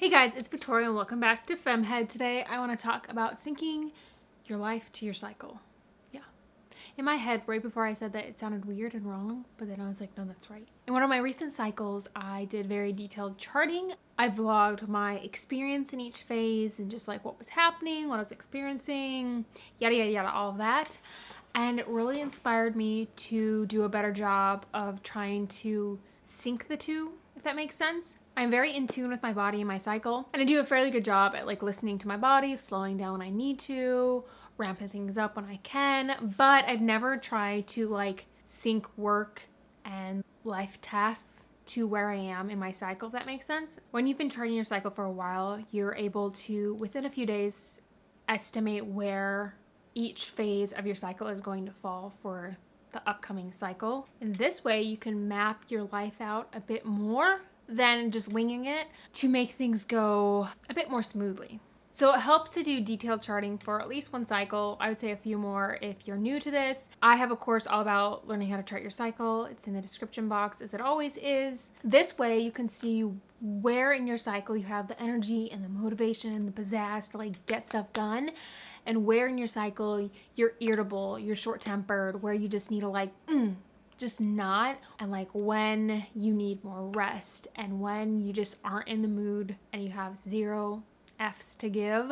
Hey guys, it's Victoria and welcome back to FemmeHead. Today I want to talk about syncing your life to your cycle. Yeah. In my head, right before I said that, it sounded weird and wrong, but then I was like, no, that's right. In one of my recent cycles, I did very detailed charting. I vlogged my experience in each phase and just like what was happening, what I was experiencing, yada, yada, yada, all of that. And it really inspired me to do a better job of trying to sync the two, if that makes sense. I'm very in tune with my body and my cycle, and I do a fairly good job at like listening to my body, slowing down when I need to, ramping things up when I can, but I've never tried to like sync work and life tasks to where I am in my cycle, if that makes sense. When you've been charting your cycle for a while, you're able to, within a few days, estimate where each phase of your cycle is going to fall for the upcoming cycle. And this way you can map your life out a bit more than just winging it to make things go a bit more smoothly. So it helps to do detailed charting for at least one cycle. I would say a few more if you're new to this. I have a course all about learning how to chart your cycle. It's in the description box, as it always is. This way you can see where in your cycle you have the energy and the motivation and the pizzazz to like get stuff done, and where in your cycle you're irritable, you're short-tempered, where you just need to like just not, and like when you need more rest and when you just aren't in the mood and you have zero F's to give.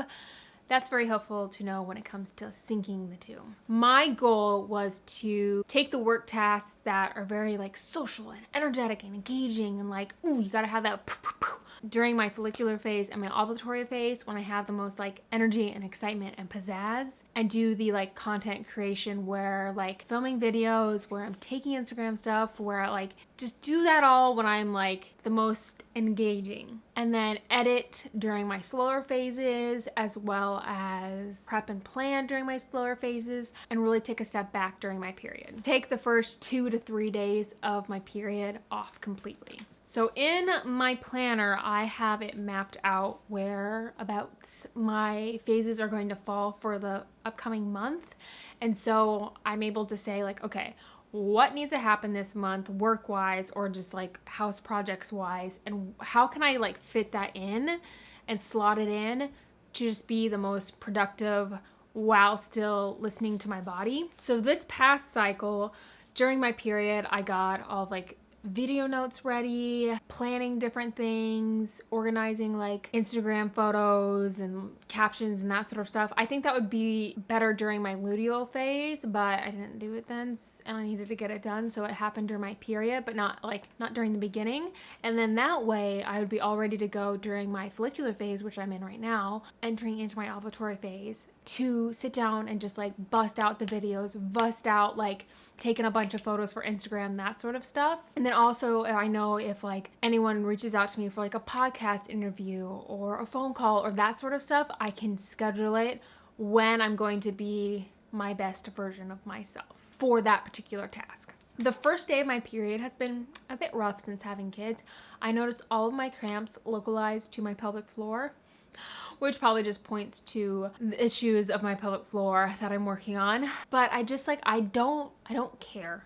That's very helpful to know when it comes to syncing the two. My goal was to take the work tasks that are very like social and energetic and engaging and like, ooh, you gotta have that during my follicular phase and my ovulatory phase, when I have the most like energy and excitement and pizzazz, and do the like content creation where like filming videos, where I'm taking Instagram stuff, where I like just do that all when I'm like the most engaging, and then edit during my slower phases, as well as prep and plan during my slower phases, and really take a step back during my period. Take the first 2 to 3 days of my period off completely. So in my planner, I have it mapped out where about my phases are going to fall for the upcoming month. And so I'm able to say like, okay, what needs to happen this month work-wise or just like house projects-wise, and how can I like fit that in and slot it in to just be the most productive while still listening to my body. So this past cycle, during my period, I got all of like video notes ready, planning different things, organizing like Instagram photos and captions and that sort of stuff. I think that would be better during my luteal phase, but I didn't do it then and I needed to get it done, so it happened during my period, but not during the beginning. And then that way I would be all ready to go during my follicular phase, which I'm in right now, entering into my ovulatory phase, to sit down and just like bust out the videos, bust out like taking a bunch of photos for Instagram, that sort of stuff. And then also I know if like anyone reaches out to me for like a podcast interview or a phone call or that sort of stuff, I can schedule it when I'm going to be my best version of myself for that particular task. The first day of my period has been a bit rough since having kids. I noticed all of my cramps localized to my pelvic floor, which probably just points to the issues of my pelvic floor that I'm working on. But I just like, I don't care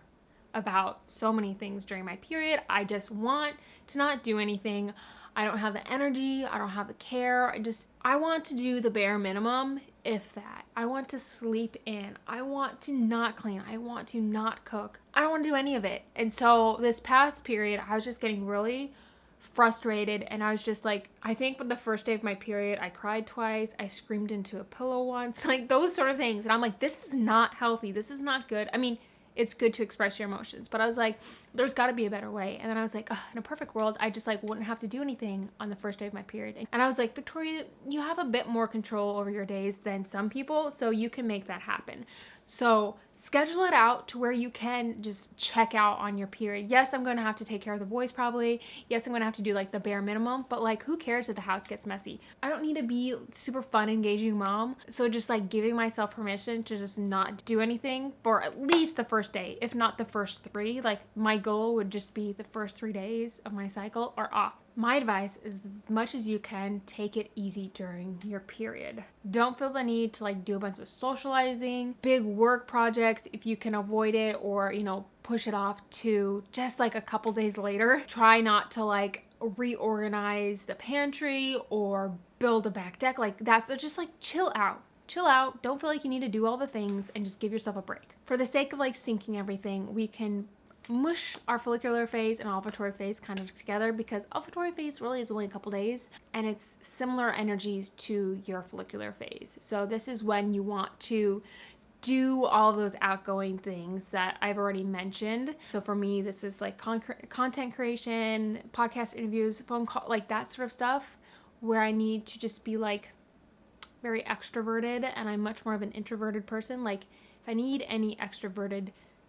about so many things during my period. I just want to not do anything. I don't have the energy. I don't have the care. I want to do the bare minimum, if that. I want to sleep in. I want to not clean. I want to not cook. I don't want to do any of it. And so this past period, I was just getting really frustrated, and I was just like, I think with the first day of my period, I cried twice, I screamed into a pillow once, like those sort of things. And I'm like, this is not healthy. This is not good. I mean, it's good to express your emotions, but I was like, there's got to be a better way. And then I was like, in a perfect world, I just like wouldn't have to do anything on the first day of my period. And I was like, Victoria, you have a bit more control over your days than some people, so you can make that happen. So schedule it out to where you can just check out on your period. Yes, I'm going to have to take care of the boys probably. Yes, I'm going to have to do like the bare minimum, but like who cares if the house gets messy? I don't need to be super fun, engaging mom. So just like giving myself permission to just not do anything for at least the first day, if not the first 3. Like my goal would just be the first 3 days of my cycle are off. My advice is, as much as you can, take it easy during your period. Don't feel the need to like do a bunch of socializing, big work projects if you can avoid it, or, you know, push it off to just like a couple days later. Try not to like reorganize the pantry or build a back deck. Like that's just like chill out. Chill out. Don't feel like you need to do all the things and just give yourself a break. For the sake of like syncing everything, we can mush our follicular phase and ovulatory phase kind of together, because ovulatory phase really is only a couple days and it's similar energies to your follicular phase. So this is when you want to do all of those outgoing things that I've already mentioned. So for me, this is like content creation, podcast interviews, phone call, like that sort of stuff, where I need to just be like very extroverted, and I'm much more of an introverted person. Like if I need any extroverted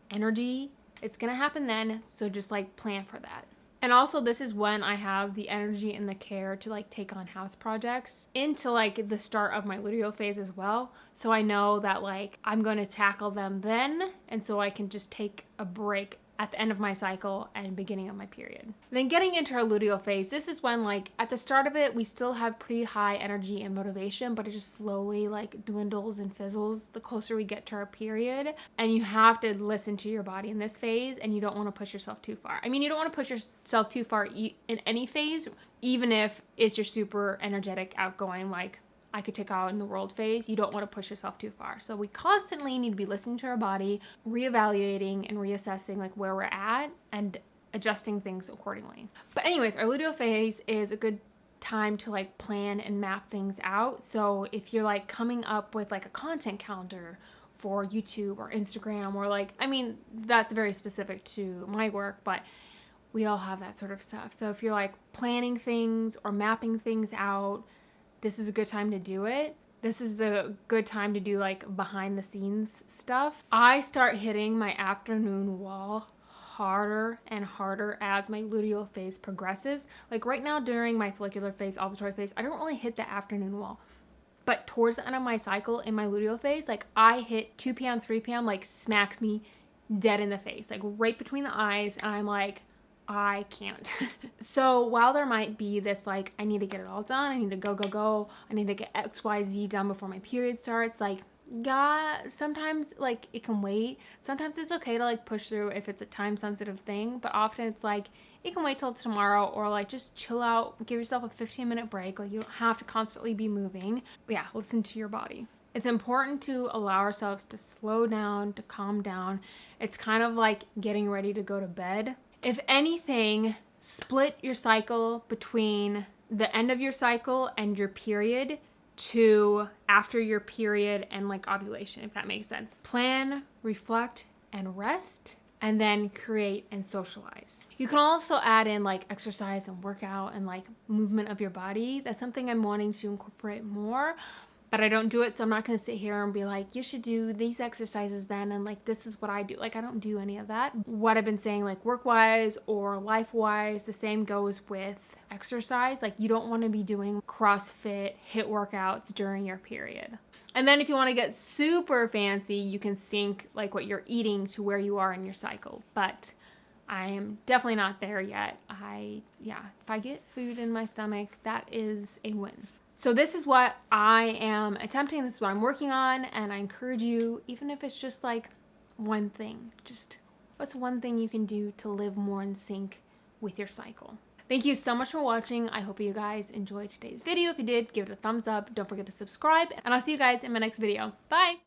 energy, it's gonna happen then, so just like plan for that. And also this is when I have the energy and the care to like take on house projects into like the start of my luteal phase as well. So I know that like I'm going to tackle them then, and so I can just take a break at the end of my cycle and beginning of my period. Then getting into our luteal phase, this is when like at the start of it, we still have pretty high energy and motivation, but it just slowly like dwindles and fizzles the closer we get to our period. And you have to listen to your body in this phase, and you don't want to push yourself too far. I mean, you don't want to push yourself too far in any phase, even if it's your super energetic, outgoing, like I could take out in the world phase. You don't want to push yourself too far. So we constantly need to be listening to our body, reevaluating and reassessing like where we're at and adjusting things accordingly. But anyways, our luteal phase is a good time to like plan and map things out. So if you're like coming up with like a content calendar for YouTube or Instagram, or like, I mean, that's very specific to my work, but we all have that sort of stuff. So if you're like planning things or mapping things out, this is a good time to do it. This is the good time to do like behind the scenes stuff. I start hitting my afternoon wall harder and harder as my luteal phase progresses. Like right now during my follicular phase, ovulatory phase, I don't really hit the afternoon wall. But towards the end of my cycle in my luteal phase, like I hit 2 p.m., 3 p.m., like smacks me dead in the face, like right between the eyes. And I'm like, I can't. So while there might be this like, I need to get it all done, I need to go, I need to get XYZ done before my period starts, like, yeah, sometimes like it can wait. Sometimes it's okay to like push through if it's a time sensitive thing, but often it's like it can wait till tomorrow, or like just chill out, give yourself a 15-minute break. Like you don't have to constantly be moving. But yeah, listen to your body. It's important to allow ourselves to slow down, to calm down. It's kind of like getting ready to go to bed. If anything, split your cycle between the end of your cycle and your period to after your period and like ovulation, if that makes sense. Plan, reflect, and rest, and then create and socialize. You can also add in like exercise and workout and like movement of your body. That's something I'm wanting to incorporate more, but I don't do it, so I'm not going to sit here and be like, you should do these exercises then, and like this is what I do. Like I don't do any of that. What I've been saying, like work-wise or life-wise, the same goes with exercise. Like you don't want to be doing CrossFit HIIT workouts during your period. And then if you want to get super fancy, you can sync like what you're eating to where you are in your cycle. But I am definitely not there yet. If I get food in my stomach, that is a win. So this is what I am attempting, this is what I'm working on, and I encourage you, even if it's just like one thing, just what's one thing you can do to live more in sync with your cycle. Thank you so much for watching. I hope you guys enjoyed today's video. If you did, give it a thumbs up. Don't forget to subscribe, and I'll see you guys in my next video. Bye!